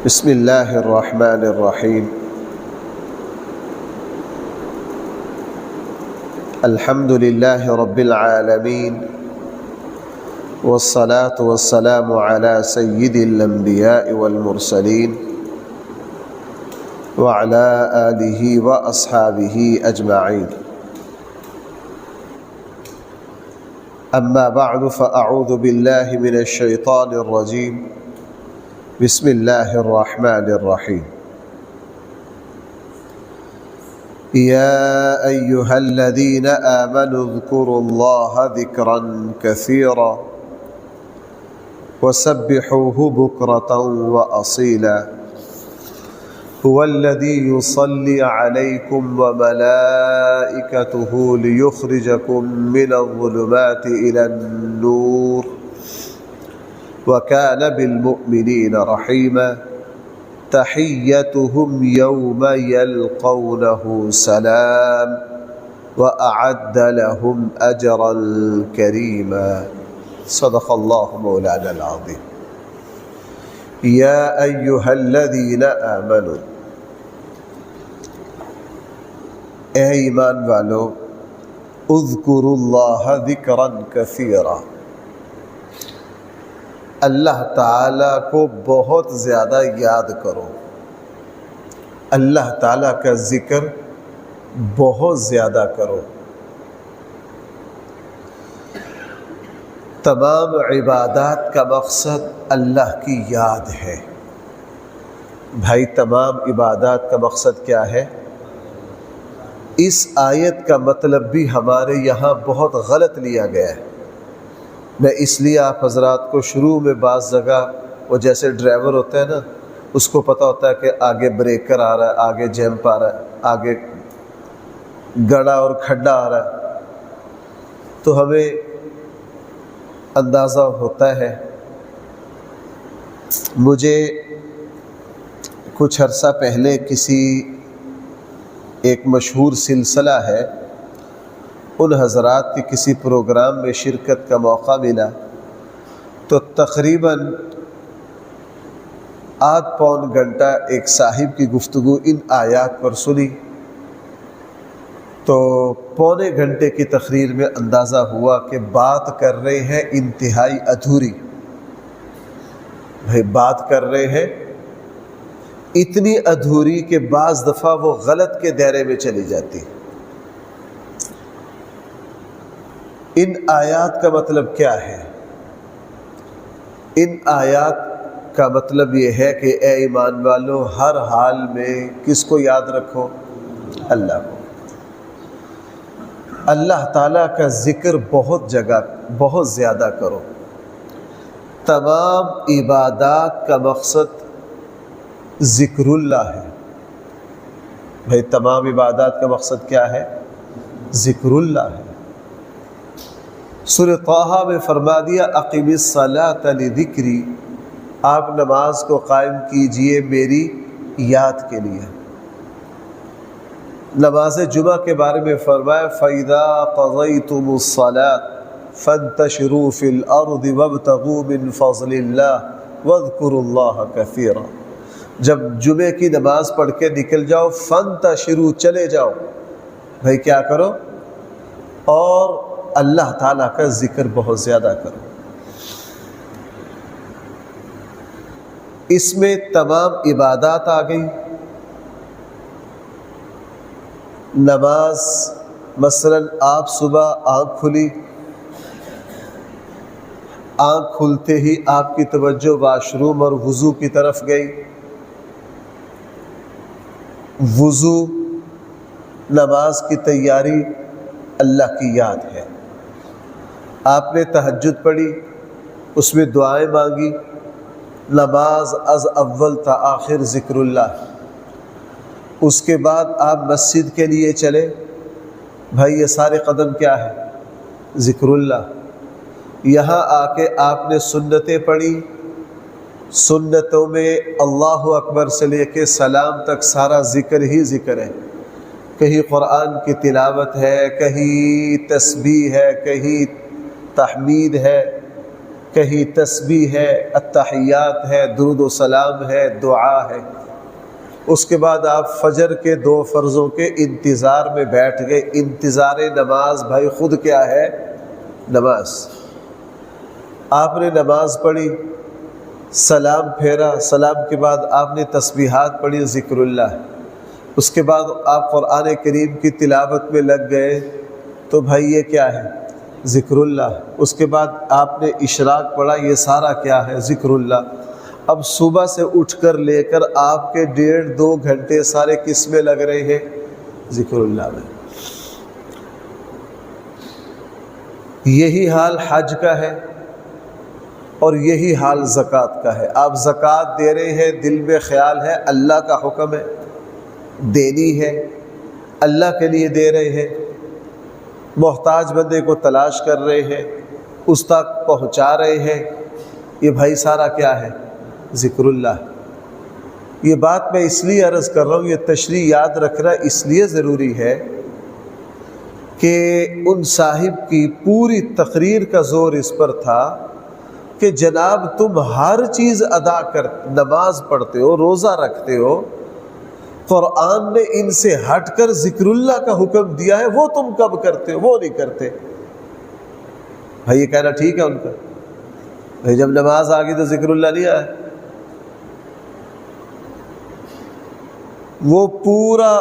بسم اللہ الرحمن الرحیم الحمد للہ رب العالمین والصلاة والسلام على سید الانبیاء والمرسلین وعلى آلہ واصحابہ اجمعین اما بعد فاعوذ باللہ من الشیطان الرجیم بسم اللہ الرحمن الرحیم یا ایہا الذین آمنوا اذکروا اللہ ذکرا کثیرا وسبحوہ بکرة وأصیلا هو الذی یصلی علیکم وملائکتہ لیخرجکم من الظلمات إلی النور وَكَانَ بِالْمُؤْمِنِينَ رَحِيمًا تَحِيَّتُهُمْ يَوْمَ يَلْقَوْنَهُ سَلَامٌ وَأَعَدَّ لَهُمْ أَجْرًا كَرِيمًا صدق الله مولانا العظيم يا أيها الذين آمنوا اے ایمان والو اذکروا اللہ ذکرا کثیرا اللہ تعالیٰ کو بہت زیادہ یاد کرو، اللہ تعالیٰ کا ذکر بہت زیادہ کرو۔ تمام عبادات کا مقصد اللہ کی یاد ہے۔ بھائی تمام عبادات کا مقصد کیا ہے؟ اس آیت کا مطلب بھی ہمارے یہاں بہت غلط لیا گیا ہے۔ میں اس لیے آپ حضرات کو شروع میں بعض جگہ وہ جیسے ڈرائیور ہوتا ہے نا، اس کو پتہ ہوتا ہے کہ آگے بریکر آ رہا ہے، آگے جیمپ آ رہا ہے، آگے گڑھا اور کھڈا آ رہا ہے، تو ہمیں اندازہ ہوتا ہے۔ مجھے کچھ عرصہ پہلے کسی ایک مشہور سلسلہ ہے، ان حضرات کے کسی پروگرام میں شرکت کا موقع ملا، تو تقریباً آدھ پون گھنٹہ ایک صاحب کی گفتگو ان آیات پر سنی، تو پونے گھنٹے کی تقریر میں اندازہ ہوا کہ بات کر رہے ہیں انتہائی ادھوری۔ بھائی بات کر رہے ہیں اتنی ادھوری کہ بعض دفعہ وہ غلط کے دائرے میں چلی جاتی۔ ان آیات کا مطلب کیا ہے؟ ان آیات کا مطلب یہ ہے کہ اے ایمان والو ہر حال میں کس کو یاد رکھو؟ اللہ کو۔ اللہ تعالیٰ کا ذکر بہت زیادہ کرو۔ تمام عبادات کا مقصد ذکر اللہ ہے۔ بھائی تمام عبادات کا مقصد کیا ہے؟ ذکر اللہ ہے۔ سورہ طٰہٰ میں فرما دیا اقم الصلاۃ لذکری، آپ نماز کو قائم کیجئے میری یاد کے لیے۔ نماز جمعہ کے بارے میں فرمایا فَإِذَا قَضَيْتُمُ الصَّلَاةَ فَانتَشِرُوا فِي الْأَرْضِ وَابْتَغُوا مِنْ فَضْلِ اللَّهِ وَاذْكُرُوا اللَّهَ كَثِيرًا۔ جب جمعے کی نماز پڑھ کے نکل جاؤ، فَانتَشِرُوا چلے جاؤ، بھائی کیا کرو؟ اور اللہ تعالیٰ کا ذکر بہت زیادہ کرو۔ اس میں تمام عبادات آ گئی۔ نماز مثلا آپ صبح آنکھ کھلی، آنکھ کھلتے ہی آپ کی توجہ واش روم اور وضو کی طرف گئی۔ وضو، نماز کی تیاری، اللہ کی یاد ہے۔ آپ نے تہجد پڑھی، اس میں دعائیں مانگی، نماز از اول تا آخر ذکر اللہ۔ اس کے بعد آپ مسجد کے لیے چلے، بھائی یہ سارے قدم کیا ہے؟ ذکر اللہ۔ یہاں آ کے آپ نے سنتیں پڑھی، سنتوں میں اللہ اکبر سے لے کے سلام تک سارا ذکر ہی ذکر ہے۔ کہیں قرآن کی تلاوت ہے، کہیں تسبیح ہے، کہیں تحمید ہے، کہیں تسبیح ہے، التحیات ہے، درود و سلام ہے، دعا ہے۔ اس کے بعد آپ فجر کے 2 فرضوں کے انتظار میں بیٹھ گئے۔ انتظار نماز بھائی خود کیا ہے؟ نماز۔ آپ نے نماز پڑھی، سلام پھیرا، سلام کے بعد آپ نے تسبیحات پڑھی، ذکر اللہ، اس کے بعد آپ قرآن کریم کی تلاوت میں لگ گئے، تو بھائی یہ کیا ہے؟ ذکر اللہ۔ اس کے بعد آپ نے اشراق پڑھا، یہ سارا کیا ہے؟ ذکر اللہ۔ اب صبح سے اٹھ کر لے کر آپ کے 1.5-2 گھنٹے سارے کس میں لگ رہے ہیں؟ ذکر اللہ میں۔ یہی حال حج کا ہے اور یہی حال زکوٰۃ کا ہے۔ آپ زکوٰۃ دے رہے ہیں، دل میں خیال ہے اللہ کا حکم ہے، دینی ہے، اللہ کے لیے دے رہے ہیں، محتاج بندے کو تلاش کر رہے ہیں، اس تک پہنچا رہے ہیں، یہ بھائی سارا کیا ہے؟ ذکر اللہ۔ یہ بات میں اس لیے عرض کر رہا ہوں، یہ تشریح یاد رکھنا اس لیے ضروری ہے کہ ان صاحب کی پوری تقریر کا زور اس پر تھا کہ جناب تم ہر چیز ادا کر، نماز پڑھتے ہو، روزہ رکھتے ہو، قرآن نے ان سے ہٹ کر ذکر اللہ کا حکم دیا ہے، وہ تم کب کرتے ہو؟ وہ نہیں کرتے۔ بھائی یہ کہنا ٹھیک ہے ان کا؟ بھائی جب نماز آ گئی تو ذکر اللہ نہیں آیا؟ وہ پورا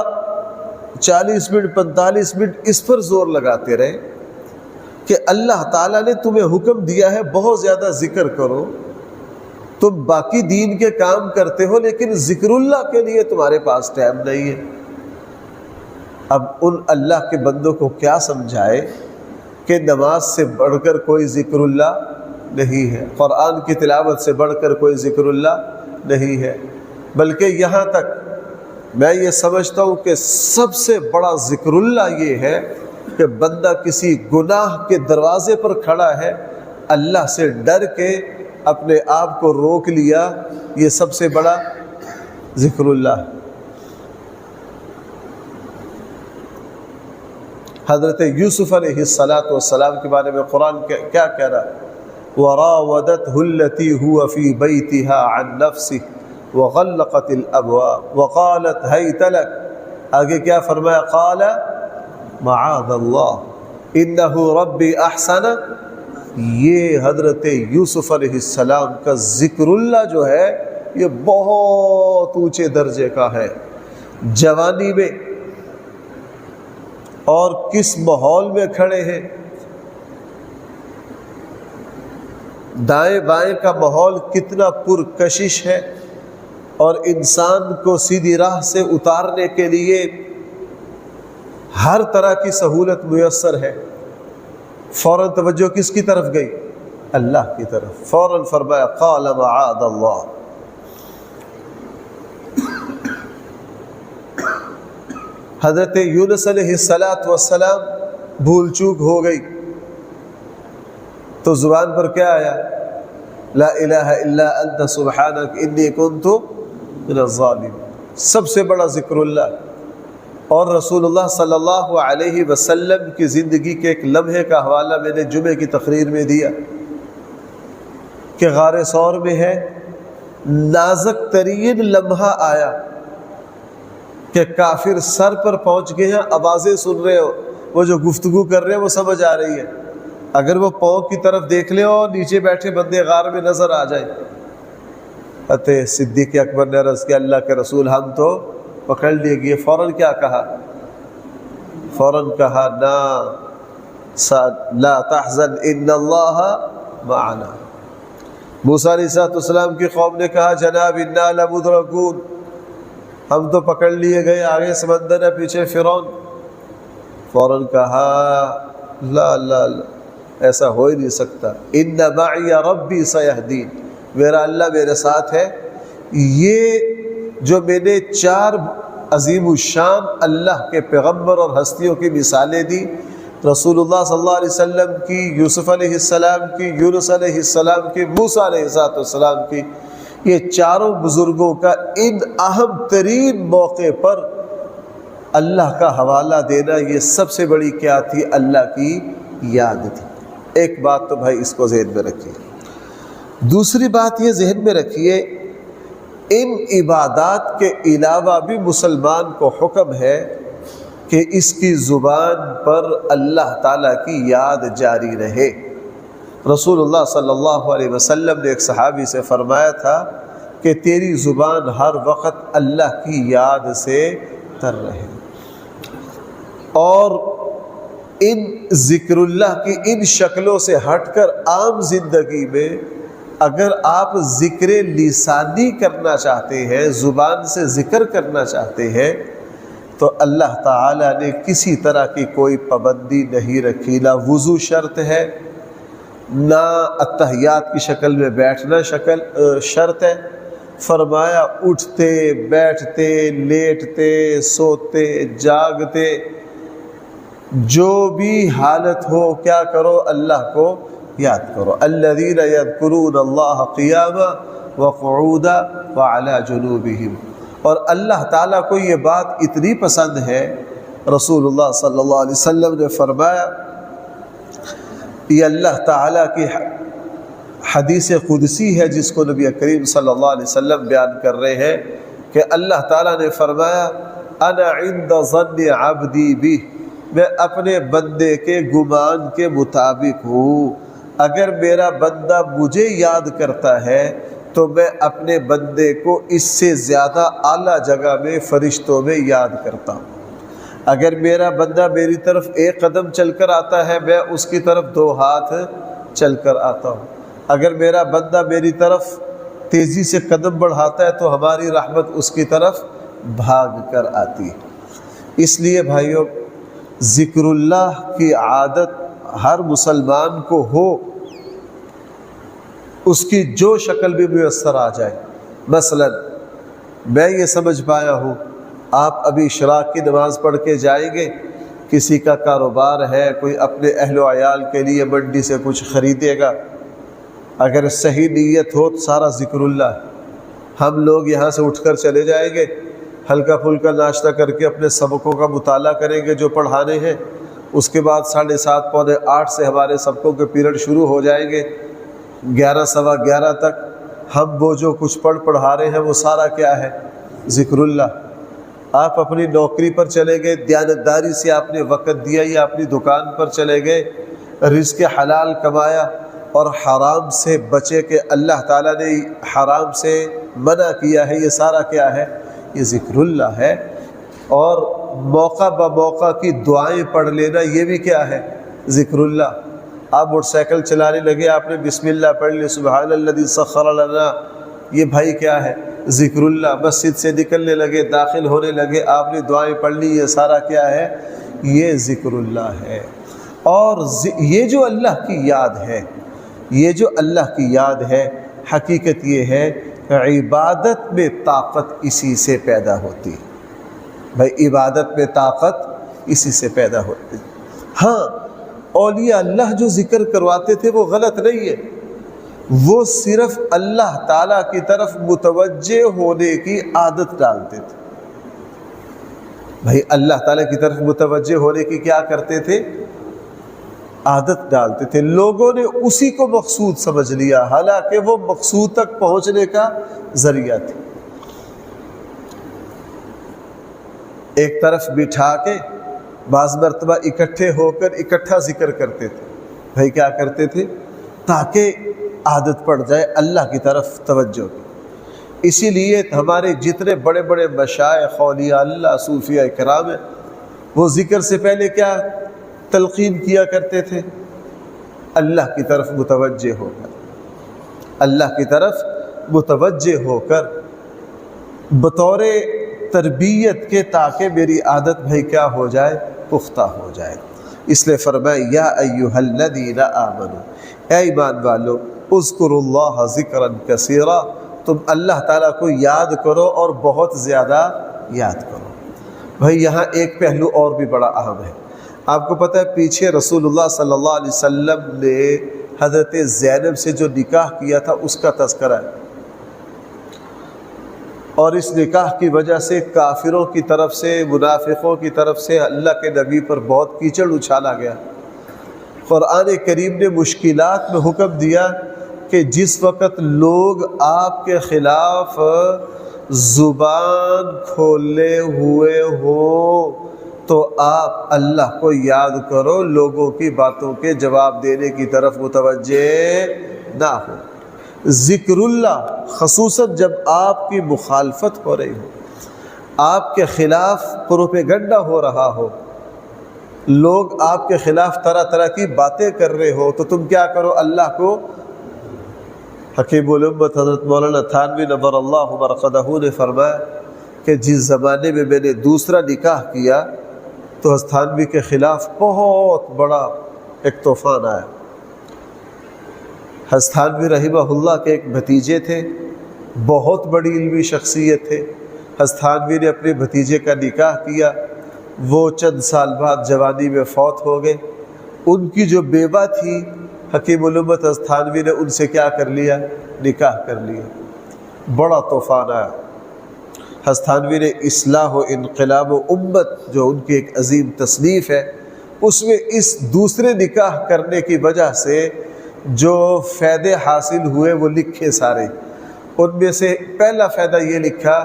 40 منٹ 45 منٹ اس پر زور لگاتے رہے کہ اللہ تعالیٰ نے تمہیں حکم دیا ہے بہت زیادہ ذکر کرو، تم باقی دین کے کام کرتے ہو لیکن ذکر اللہ کے لیے تمہارے پاس ٹائم نہیں ہے۔ اب ان اللہ کے بندوں کو کیا سمجھائے کہ نماز سے بڑھ کر کوئی ذکر اللہ نہیں ہے، قرآن کی تلاوت سے بڑھ کر کوئی ذکر اللہ نہیں ہے، بلکہ یہاں تک میں یہ سمجھتا ہوں کہ سب سے بڑا ذکر اللہ یہ ہے کہ بندہ کسی گناہ کے دروازے پر کھڑا ہے، اللہ سے ڈر کے اپنے آپ کو روک لیا، یہ سب سے بڑا ذکر اللہ۔ حضرت یوسف علیہ السلام کے بارے میں قرآن کیا کہہ رہا ہے؟ وَرَاوَدَتْهُ الَّتِي هُوَ فِي بَيْتِهَا عَنْ نَفْسِهِ وَغَلَّقَتِ الْأَبْوَابَ وَقَالَتْ هَيْتَ لَكَ۔ آگے کیا فرمایا؟ قَالَ مَعَاذَ اللَّهِ إِنَّهُ رَبِّي أَحْسَنَ۔ یہ حضرت یوسف علیہ السلام کا ذکر اللہ جو ہے یہ بہت اونچے درجے کا ہے، جوانی میں، اور کس ماحول میں کھڑے ہیں؟ دائیں بائیں کا ماحول کتنا پرکشش ہے، اور انسان کو سیدھی راہ سے اتارنے کے لیے ہر طرح کی سہولت میسر ہے۔ فوراً توجہ کس کی طرف گئی؟ اللہ کی طرف۔ فوراً فرمایا قال معاذ اللہ۔ حضرت یونس علیہ السلام بھول چوک ہو گئی تو زبان پر کیا آیا؟ لا الہ الا انت سبحانک انی کنت من الظالمین۔ سب سے بڑا ذکر اللہ۔ اور رسول اللہ صلی اللہ علیہ وسلم کی زندگی کے ایک لمحے کا حوالہ میں نے جمعے کی تقریر میں دیا کہ غار ثور میں ہے، نازک ترین لمحہ آیا کہ کافر سر پر پہنچ گئے ہیں، آوازیں سن رہے ہو، وہ جو گفتگو کر رہے ہیں وہ سمجھ آ رہی ہے، اگر وہ پاؤں کی طرف دیکھ لیں اور نیچے بیٹھے بندے غار میں نظر آ جائیں۔ حضرت صدیق اکبر نے عرض کیا اللہ کے رسول ہم تو پکڑ لیے گئے۔ فوراً کیا کہا؟ فوراً کہا لا تحزن ان اللہ معنا۔ موسیٰ علیہ السلام کی قوم نے کہا جناب انا لمدرکون، ہم تو پکڑ لیے گئے، آگے سمندر ہے پیچھے فرعون۔ فوراً کہا لا لا لا، ایسا ہو ہی نہیں سکتا، ان معی ربی سیہدین، میرا اللہ میرے ساتھ ہے۔ یہ جو میں نے 4 عظیم الشان اللہ کے پیغمبر اور ہستیوں کی مثالیں دی، رسول اللہ صلی اللہ علیہ وسلم کی، یوسف علیہ السلام کی، یونس علیہ السلام کی، موسیٰ علیہ السلام کی، یہ چاروں بزرگوں کا ان اہم ترین موقع پر اللہ کا حوالہ دینا، یہ سب سے بڑی کیا تھی؟ اللہ کی یاد تھی۔ ایک بات تو بھائی اس کو ذہن میں رکھیے، دوسری بات یہ ذہن میں رکھیے، ان عبادات کے علاوہ بھی مسلمان کو حکم ہے کہ اس کی زبان پر اللہ تعالیٰ کی یاد جاری رہے۔ رسول اللہ صلی اللہ علیہ وسلم نے ایک صحابی سے فرمایا تھا کہ تیری زبان ہر وقت اللہ کی یاد سے تر رہے، اور ان ذکر اللہ کی ان شکلوں سے ہٹ کر عام زندگی میں اگر آپ ذکر لسانی کرنا چاہتے ہیں، زبان سے ذکر کرنا چاہتے ہیں، تو اللہ تعالیٰ نے کسی طرح کی کوئی پابندی نہیں رکھی، نہ وضو شرط ہے، نہ اتحیات کی شکل میں بیٹھنا شرط ہے۔ فرمایا اٹھتے بیٹھتے لیٹتے سوتے جاگتے جو بھی حالت ہو کیا کرو، اللہ کو یاد کرو۔ الذین یذکرون اللہ قیاما وقعودا وعلی جنوبہم، اور اللہ تعالیٰ کو یہ بات اتنی پسند ہے، رسول اللہ صلی اللہ علیہ وسلم نے فرمایا، یہ اللہ تعالیٰ کی حدیث قدسی ہے جس کو نبی کریم صلی اللہ علیہ وسلم بیان کر رہے ہیں کہ اللہ تعالیٰ نے فرمایا انا عند ظن عبدی بی، میں اپنے بندے کے گمان کے مطابق ہوں، اگر میرا بندہ مجھے یاد کرتا ہے تو میں اپنے بندے کو اس سے زیادہ اعلیٰ جگہ میں فرشتوں میں یاد کرتا ہوں۔ اگر میرا بندہ میری طرف ایک قدم چل کر آتا ہے، میں اس کی طرف 2 ہاتھ چل کر آتا ہوں۔ اگر میرا بندہ میری طرف تیزی سے قدم بڑھاتا ہے تو ہماری رحمت اس کی طرف بھاگ کر آتی ہے۔ اس لیے بھائیوں، ذکر اللہ کی عادت ہر مسلمان کو ہو، اس کی جو شکل بھی میسر آ جائے۔ مثلا میں یہ سمجھ پایا ہوں، آپ ابھی اشراق کی نماز پڑھ کے جائیں گے، کسی کا کاروبار ہے، کوئی اپنے اہل و عیال کے لیے منڈی سے کچھ خریدے گا، اگر صحیح نیت ہو تو سارا ذکر اللہ ہے۔ ہم لوگ یہاں سے اٹھ کر چلے جائیں گے، ہلکا پھلکا ناشتہ کر کے اپنے سبقوں کا مطالعہ کریں گے جو پڑھانے ہیں، اس کے بعد 7:30 پونے 8 سے ہمارے سبقوں کے پیریڈ شروع ہو جائیں گے، 11 سوا 11 تک ہم وہ جو کچھ پڑھا رہے ہیں وہ سارا کیا ہے؟ ذکر اللہ۔ آپ اپنی نوکری پر چلے گئے، دیانتداری سے آپ نے وقت دیا، یا اپنی دکان پر چلے گئے، رزق حلال کمایا اور حرام سے بچے کہ اللہ تعالیٰ نے حرام سے منع کیا ہے، یہ سارا کیا ہے؟ یہ ذکر اللہ ہے۔ اور موقع بموقع کی دعائیں پڑھ لینا، یہ بھی کیا ہے؟ ذکر اللہ۔ آپ موٹر سائیکل چلانے لگے، آپ نے بسم اللہ پڑھ لی، سبحان الذی سخر لنا، یہ بھائی کیا ہے؟ ذکر اللہ۔ مسجد سے نکلنے لگے، داخل ہونے لگے، آپ نے دعائیں پڑھ لی، یہ سارا کیا ہے؟ یہ ذکر اللہ ہے۔ اور یہ جو اللہ کی یاد ہے، یہ جو اللہ کی یاد ہے، حقیقت یہ ہے عبادت میں طاقت اسی سے پیدا ہوتی ہے۔ بھائی عبادت میں طاقت اسی سے پیدا ہوتی ہے۔ ہاں، اولیاء اللہ جو ذکر کرواتے تھے وہ غلط نہیں ہے، وہ صرف اللہ تعالیٰ کی طرف متوجہ ہونے کی عادت ڈالتے تھے۔ بھائی اللہ تعالیٰ کی طرف متوجہ ہونے کی کیا کرتے تھے؟ عادت ڈالتے تھے۔ لوگوں نے اسی کو مقصود سمجھ لیا، حالانکہ وہ مقصود تک پہنچنے کا ذریعہ تھی۔ ایک طرف بٹھا کے بعض مرتبہ اکٹھے ہو کر اکٹھا ذکر کرتے تھے۔ بھائی کیا کرتے تھے؟ تاکہ عادت پڑ جائے اللہ کی طرف توجہ کی۔ اسی لیے ہمارے جتنے بڑے بڑے مشائخ، اولیاء اللہ، صوفیاء کرام ہیں، وہ ذکر سے پہلے کیا تلقین کیا کرتے تھے؟ اللہ کی طرف متوجہ ہو کر، اللہ کی طرف متوجہ ہو کر، بطور تربیت کے، تاکہ میری عادت بھائی کیا ہو جائے؟ پختہ ہو جائے۔ اس لیے فرمایا یا ایھا الذین آمنوا، اے ایمان والو، اذکروا اللہ ذکرا کثیرا، تم اللہ تعالیٰ کو یاد کرو اور بہت زیادہ یاد کرو۔ بھائی یہاں ایک پہلو اور بھی بڑا اہم ہے۔ آپ کو پتہ ہے پیچھے رسول اللہ صلی اللہ علیہ وسلم نے حضرت زینب سے جو نکاح کیا تھا اس کا تذکرہ ہے، اور اس نکاح کی وجہ سے کافروں کی طرف سے، منافقوں کی طرف سے اللہ کے نبی پر بہت کیچڑ اچھالا گیا۔ قرآن کریم نے مشکلات میں حکم دیا کہ جس وقت لوگ آپ کے خلاف زبان کھولے ہوئے ہو تو آپ اللہ کو یاد کرو، لوگوں کی باتوں کے جواب دینے کی طرف متوجہ نہ ہو۔ ذکر اللہ خصوصاً جب آپ کی مخالفت ہو رہی ہو، آپ کے خلاف پروپیگنڈا ہو رہا ہو، لوگ آپ کے خلاف طرح طرح کی باتیں کر رہے ہو، تو تم کیا کرو؟ اللہ کو۔ حکیم الامت حضرت مولانا تھانوی نور اللہ مرقدہ نے فرمایا کہ جس زمانے میں میں نے دوسرا نکاح کیا تو حضرت تھانوی کے خلاف بہت بڑا ایک طوفان آیا۔ حضرت تھانوی رحمہ اللہ کے ایک بھتیجے تھے، بہت بڑی علمی شخصیت تھے۔ حضرت تھانوی نے اپنے بھتیجے کا نکاح کیا، وہ چند سال بعد جوانی میں فوت ہو گئے۔ ان کی جو بیوہ تھی، حکیم الامت حضرت تھانوی نے ان سے کیا کر لیا؟ نکاح کر لیا۔ بڑا طوفان آیا۔ حضرت تھانوی نے اصلاح و انقلاب و امت جو ان کی ایک عظیم تصنیف ہے، اس میں اس دوسرے نکاح کرنے کی وجہ سے جو فائدے حاصل ہوئے وہ لکھے سارے۔ ان میں سے پہلا فائدہ یہ لکھا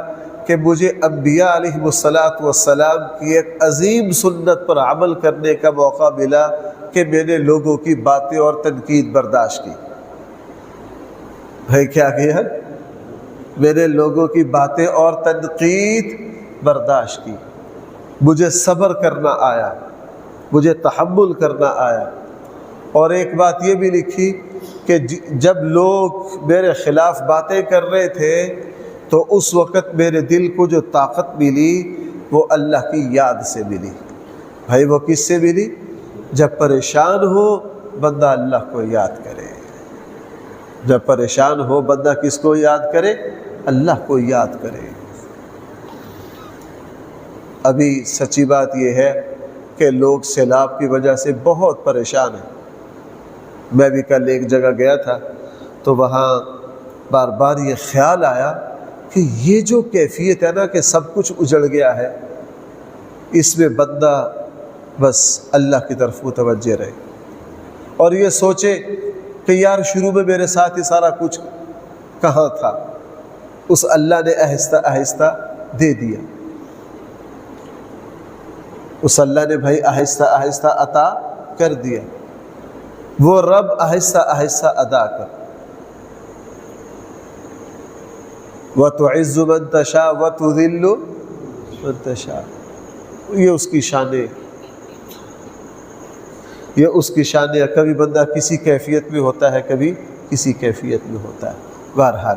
کہ مجھے انبیاء علیہ السلام کی ایک عظیم سنت پر عمل کرنے کا موقع ملا کہ میں نے لوگوں کی باتیں اور تنقید برداشت کی۔ بھائی کیا کیا؟ میں نے لوگوں کی باتیں اور تنقید برداشت کی، مجھے صبر کرنا آیا، مجھے تحمل کرنا آیا۔ اور ایک بات یہ بھی لکھی کہ جب لوگ میرے خلاف باتیں کر رہے تھے تو اس وقت میرے دل کو جو طاقت ملی وہ اللہ کی یاد سے ملی۔ بھائی وہ کس سے ملی؟ جب پریشان ہو بندہ اللہ کو یاد کرے، جب پریشان ہو بندہ کس کو یاد کرے؟ اللہ کو یاد کرے۔ ابھی سچی بات یہ ہے کہ لوگ سیلاب کی وجہ سے بہت پریشان ہیں۔ میں بھی کل ایک جگہ گیا تھا تو وہاں بار بار یہ خیال آیا کہ یہ جو کیفیت ہے نا کہ سب کچھ اجڑ گیا ہے، اس میں بندہ بس اللہ کی طرف متوجہ رہے اور یہ سوچے کہ یار شروع میں میرے ساتھ یہ سارا کچھ کہاں تھا، اس اللہ نے آہستہ آہستہ دے دیا، اس اللہ نے بھائی آہستہ آہستہ عطا کر دیا، وہ رب آہستہ آہستہ ادا کر۔ وَتُعِزُّ مَن تَشَاءُ وَتُذِلُّ مَن تَشَاءُ، یہ اس کی شان ہے، یہ اس کی شان ہے۔ کبھی بندہ کسی کیفیت میں ہوتا ہے، کبھی کسی کیفیت میں ہوتا ہے۔ بہرحال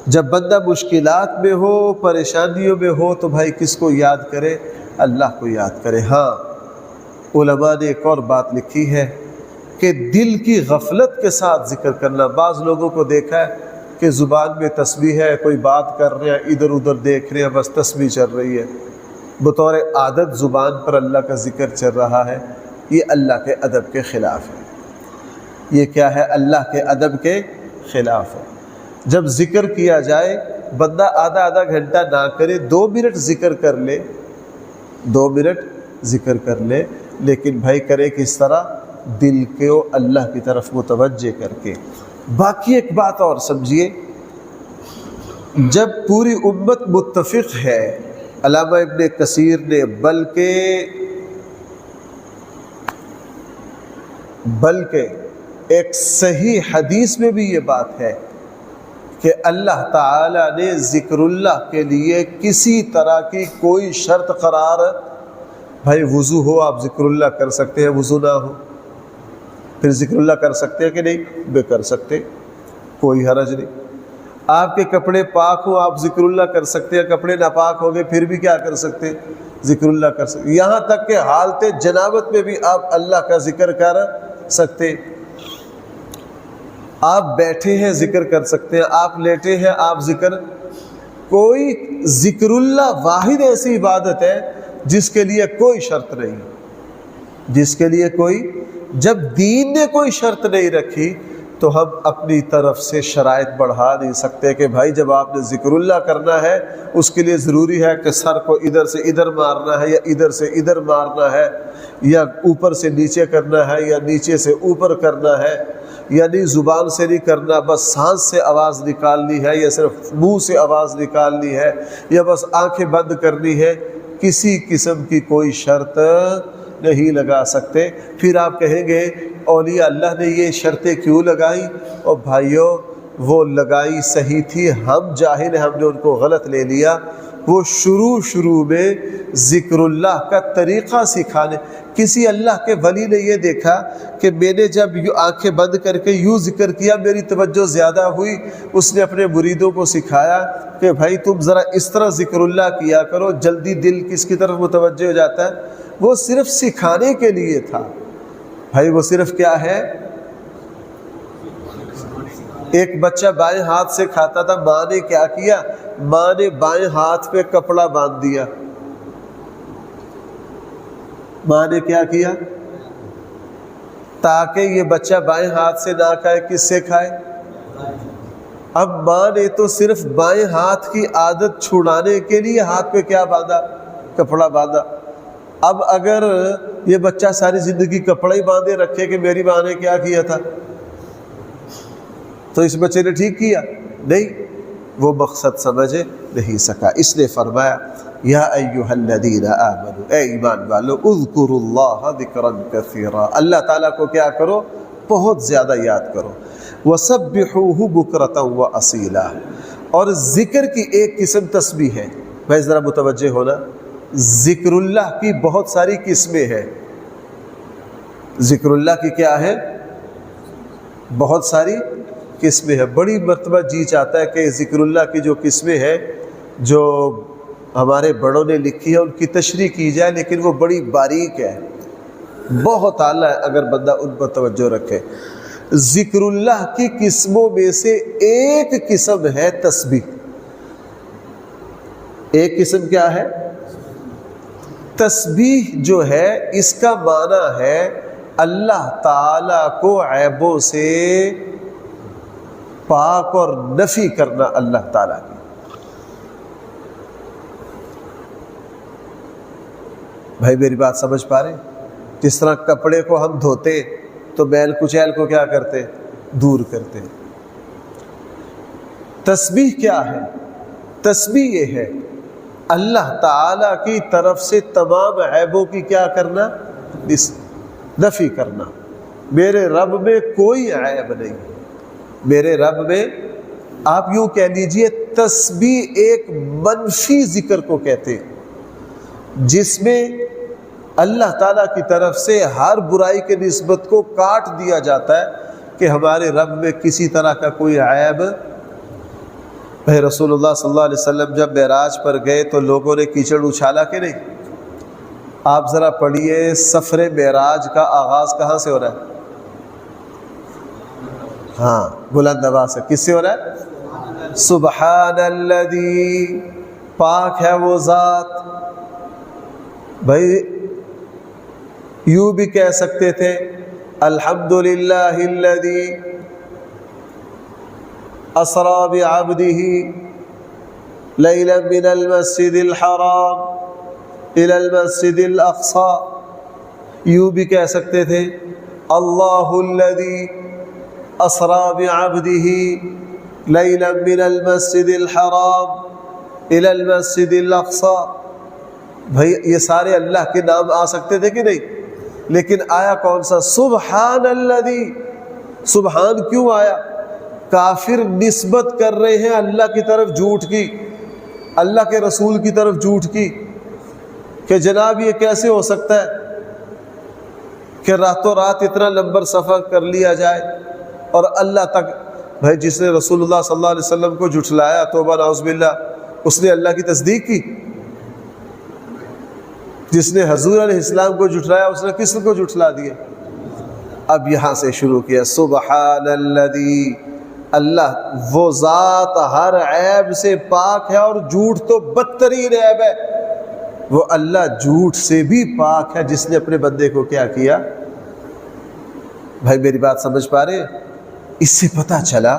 جب بندہ مشکلات میں ہو، پریشانیوں میں ہو تو بھائی کس کو یاد کرے؟ اللہ کو یاد کرے۔ ہاں علماء نے ایک اور بات لکھی ہے کہ دل کی غفلت کے ساتھ ذکر کرنا۔ بعض لوگوں کو دیکھا ہے کہ زبان میں تسبیح ہے، کوئی بات کر رہے ہیں، ادھر ادھر دیکھ رہے ہیں، بس تسبیح چل رہی ہے، بطور عادت زبان پر اللہ کا ذکر چل رہا ہے، یہ اللہ کے ادب کے خلاف ہے۔ یہ کیا ہے؟ اللہ کے ادب کے خلاف ہے۔ جب ذکر کیا جائے بندہ آدھا گھنٹہ نہ کرے، 2 منٹ ذکر کر لے، 2 منٹ ذکر کر لے، لیکن بھائی کرے کس طرح؟ دل کو اللہ کی طرف متوجہ کر کے۔ باقی ایک بات اور سمجھیے، جب پوری امت متفق ہے، علامہ ابن کثیر نے بلکہ ایک صحیح حدیث میں بھی یہ بات ہے کہ اللہ تعالی نے ذکر اللہ کے لیے کسی طرح کی کوئی شرط قرار، بھائی وضو ہو آپ ذکر اللہ کر سکتے ہیں، وضو نہ ہو پھر ذکر اللہ کر سکتے ہیں کہ نہیں؟ بے کر سکتے، کوئی حرج نہیں۔ آپ کے کپڑے پاک ہو آپ ذکر اللہ کر سکتے ہیں، کپڑے ناپاک ہو گئے پھر بھی کیا کر سکتے؟ ذکر اللہ کر سکتے۔ یہاں تک کہ حالت جنابت میں بھی آپ اللہ کا ذکر کر سکتے، آپ بیٹھے ہیں ذکر کر سکتے ہیں، آپ لیٹے ہیں آپ ذکر۔ کوئی ذکر اللہ واحد ایسی عبادت ہے جس کے لیے کوئی شرط نہیں، جس کے لیے کوئی، جب دین نے کوئی شرط نہیں رکھی تو ہم اپنی طرف سے شرائط بڑھا نہیں سکتے کہ بھائی جب آپ نے ذکر اللہ کرنا ہے اس کے لیے ضروری ہے کہ سر کو ادھر سے ادھر مارنا ہے یا ادھر سے ادھر مارنا ہے یا اوپر سے نیچے کرنا ہے یا نیچے سے اوپر کرنا ہے یعنی زبان سے نہیں کرنا، بس سانس سے آواز نکالنی ہے، یا صرف منہ سے آواز نکالنی ہے، یا بس آنکھیں بند کرنی ہے، کسی قسم کی کوئی شرط نہیں لگا سکتے۔ پھر آپ کہیں گے اولیاء اللہ نے یہ شرطیں کیوں لگائی؟ اور بھائیوں وہ لگائی صحیح تھی، ہم جاہل ہیں، ہم نے ان کو غلط لے لیا۔ وہ شروع میں ذکر اللہ کا طریقہ سکھانے، کسی اللہ کے ولی نے یہ دیکھا کہ میں نے جب آنکھیں بند کر کے یوں ذکر کیا میری توجہ زیادہ ہوئی، اس نے اپنے مریدوں کو سکھایا کہ بھائی تم ذرا اس طرح ذکر اللہ کیا کرو، جلدی دل کس کی طرف متوجہ ہو جاتا ہے۔ وہ صرف سکھانے کے لیے تھا بھائی، وہ صرف کیا ہے، ایک بچہ بائیں ہاتھ سے کھاتا تھا، ماں نے کیا کیا، ماں نے بائیں ہاتھ پہ کپڑا باندھ دیا۔ ماں نے کیا کیا؟ تاکہ یہ بچہ بائیں ہاتھ سے نہ کھائے، کس سے کھائے؟ اب ماں نے تو صرف بائیں ہاتھ کی عادت چھڑانے کے لیے ہاتھ پہ کیا باندھا؟ کپڑا باندھا۔ اب اگر یہ بچہ ساری زندگی کپڑا ہی باندھے رکھے کہ میری ماں نے کیا کیا تھا، تو اس بچے نے ٹھیک کیا؟ نہیں، وہ مقصد سمجھ نہیں سکا۔ اس نے فرمایا یا ایھا الذین آمنوا، اے ایمان والو، اذکروا اللہ ذکرا کثیرا، اللہ تعالیٰ کو کیا کرو؟ بہت زیادہ یاد کرو۔ وسبحوہ بکرۃ واصیلا، اور ذکر کی ایک قسم تسبیح ہے۔ بھائی ذرا متوجہ ہونا، ذکر اللہ کی بہت ساری قسمیں ہیں۔ ذکر اللہ کی کیا ہے؟ بہت ساری قسمیں ہیں۔ بڑی مرتبہ جی چاہتا ہے کہ ذکر اللہ کی جو قسمیں ہیں جو ہمارے بڑوں نے لکھی ہے ان کی تشریح کی جائے، لیکن وہ بڑی باریک ہے، بہت اعلیٰ ہے اگر بندہ ان پر توجہ رکھے۔ ذکر اللہ کی قسموں میں سے ایک قسم ہے تسبیح۔ ایک قسم کیا ہے؟ تسبیح جو ہے اس کا معنی ہے اللہ تعالی کو عیبوں سے پاک اور نفی کرنا اللہ تعالیٰ کی۔ بھائی میری بات سمجھ پا رہے؟ جس طرح کپڑے کو ہم دھوتے تو میل کچیل کو کیا کرتے؟ دور کرتے۔ تسبیح کیا ہے؟ تسبیح یہ ہے اللہ تعالیٰ کی طرف سے تمام عیبوں کی کیا کرنا؟ نفی کرنا۔ میرے رب میں کوئی عیب نہیں، میرے رب میں، آپ یوں کہہ لیجئے تسبیح ایک منفی ذکر کو کہتے ہیں جس میں اللہ تعالیٰ کی طرف سے ہر برائی کے نسبت کو کاٹ دیا جاتا ہے کہ ہمارے رب میں کسی طرح کا کوئی عیب۔ بھائی رسول اللہ صلی اللہ علیہ وسلم جب معراج پر گئے تو لوگوں نے کیچڑ اچھالا کہ نہیں؟ آپ ذرا پڑھیے سفر معراج کا آغاز کہاں سے ہو رہا ہے؟ ہاں بلند آواز سے، کس سے ہو رہا ہے؟ سبحان الذی، پاک ہے وہ ذات۔ بھائی یوں بھی کہہ سکتے تھے الحمدللہ الذی اسری بعبدہ لیلا من المسجد الحرام الى المسجد الاقصی۔ یوں بھی کہہ سکتے تھے اللہ الذی اسری بعبدہ لیلا من المسجد الحرام الى المسجد الاقصی۔ بھائی یہ سارے اللہ کے نام آ سکتے تھے کہ نہیں؟ لیکن آیا کون سا؟ سبحان الذی۔ سبحان کیوں آیا؟ کافر نسبت کر رہے ہیں اللہ کی طرف جھوٹ کی، اللہ کے رسول کی طرف جھوٹ کی، کہ جناب یہ کیسے ہو سکتا ہے کہ راتوں رات اتنا لمبا سفر کر لیا جائے اور اللہ تک۔ بھائی جس نے رسول اللہ صلی اللہ علیہ وسلم کو جھٹلایا، توبہ نعوذ باللہ، اس نے اللہ کی تصدیق کی۔ جس نے حضور علیہ السلام کو جھٹلایا اس نے کس کو جھٹلا دیا؟ اب یہاں سے شروع کیا سبحان الذی، اللہ وہ ذات ہر عیب سے پاک ہے، اور جھوٹ تو بدترین عیب ہے۔ وہ اللہ جھوٹ سے بھی پاک ہے جس نے اپنے بندے کو کیا کیا۔ بھائی میری بات سمجھ پا رہے ہیں؟ اس سے پتہ چلا،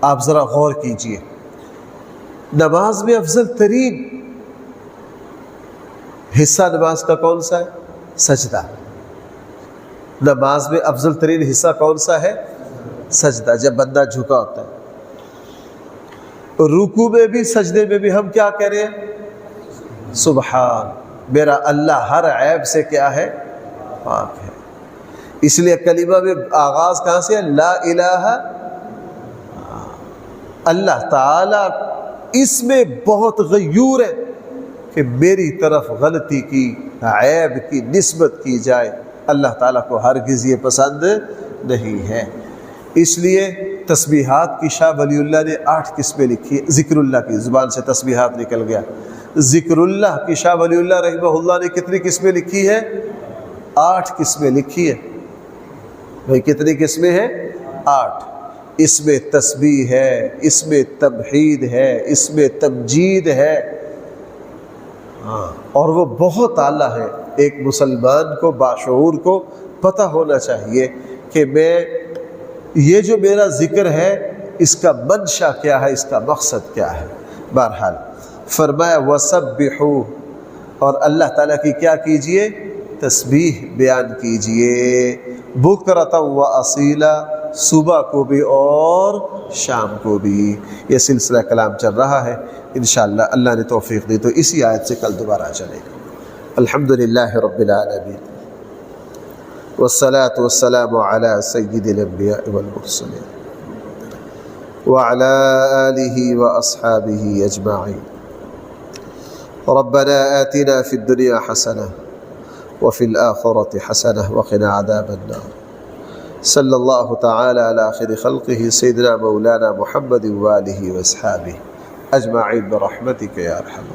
آپ ذرا غور کیجئے، نماز میں افضل ترین حصہ نماز کا کون سا ہے؟ سجدہ۔ نماز میں افضل ترین حصہ کون سا ہے؟ سجدہ، جب بندہ جھکا ہوتا ہے. رکوع میں بھی سجدے میں بھی ہم کیا کہہ رہے ہیں؟ سبحان، میرا اللہ ہر عیب سے کیا ہے؟ پاک ہے. اس لیے کلمہ میں آغاز کہاں سے ہے؟ لا الہ. اللہ تعالیٰ اس میں بہت غیور ہے کہ میری طرف غلطی کی، عیب کی نسبت کی جائے. اللہ تعالیٰ کو ہرگز یہ پسند نہیں ہے. اس لیے تسبیحات کی شاہ ولی اللہ نے 8 قسمیں لکھی ہے. ذکر اللہ کی زبان سے تسبیحات نکل گیا. ذکر اللہ کی شاہ ولی اللہ رحمہ اللہ نے کتنی قسمیں لکھی ہے؟ 8 قسمیں لکھی ہے. بھائی کتنی قسمیں ہیں؟ 8. اس میں تسبیح ہے، اس میں تمحید ہے، اس میں تمجید ہے. اور وہ بہت اعلیٰ ہے. ایک مسلمان کو باشعور کو پتہ ہونا چاہیے کہ میں یہ جو میرا ذکر ہے اس کا منشا کیا ہے، اس کا مقصد کیا ہے. بہرحال فرمایا وَسَبِّحُوا، اور اللہ تعالیٰ کی کیا کیجئے؟ تسبیح بیان کیجئے. بُكْرَةً وَأَصِيلًا، صبح کو بھی اور شام کو بھی. یہ سلسلہ کلام چل رہا ہے. انشاءاللہ اللہ نے توفیق دی تو اسی آیت سے کل دوبارہ چلے گا. الحمدللہ رب العالمین والصلاة والسلام على سید الانبیاء والمرسلین وعلى آلہ واصحابہ اجمعین. ربنا آتنا في الدنيا حسنة وفي الآخرة حسنة وقنا عذاب النار. صلی اللہ تعالی علی خیر خلقہ سیدنا مولانا محمد وآلہ واصحابہ اجمعین برحمتک یا ارحم.